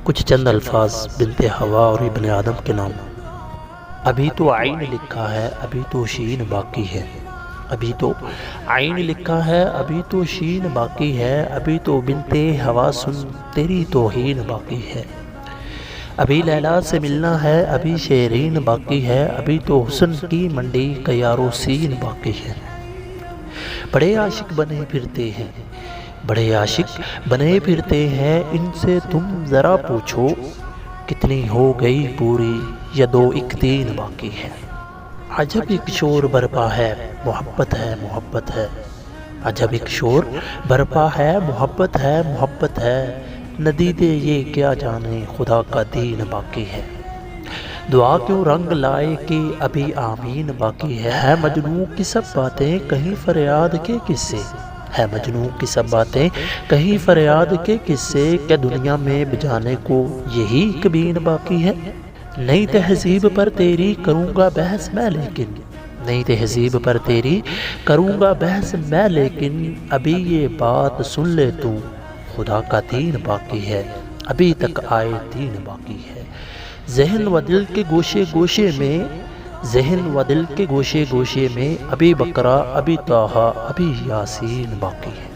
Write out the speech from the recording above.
کچھ چند الفاظ بنت ہوا اور ابن آدم کے نام۔ ابھی تو عین لکھا ہے، ابھی تو شین باقی ہے۔ ابھی تو عین لکھا ہے، ابھی تو شین باقی ہے۔ ابھی تو بنت ہوا سن تیری توہین باقی ہے۔ ابھی لیلا سے ملنا ہے، ابھی شیرین باقی ہے۔ ابھی تو حسن کی منڈی کا یارو سین باقی ہے۔ بڑے عاشق بنے پھرتے ہیں، بڑے عاشق بنے پھرتے ہیں، ان سے تم ذرا پوچھو کتنی ہو گئی پوری یا دو ایک تین باقی ہے۔ عجب ایک شور برپا ہے، محبت ہے محبت ہے۔ عجب ایک شور برپا ہے، محبت ہے محبت ہے۔ ندیدے یہ کیا جانے خدا کا دین باقی ہے۔ دعا کیوں رنگ لائے کہ ابھی آمین باقی ہے۔ مجنوں کی سب باتیں کہیں فریاد کے قصے، ہے مجنوں کی سب باتیں کہیں فریاد کے قصے۔ کیا دنیا میں بجانے کو یہی ایک بین باقی ہے۔ نئی تہذیب پر تیری کروں گا بحث میں لیکن، نئی تہذیب پر تیری کروں گا بحث میں لیکن، ابھی یہ بات سن لے تو خدا کا دین باقی ہے، ابھی تک آئے دین باقی ہے۔ ذہن و دل کے گوشے گوشے میں، ذہن و دل کے گوشے گوشے میں، ابھی بقرہ ابھی طٰہٰ ابھی یاسین باقی ہے۔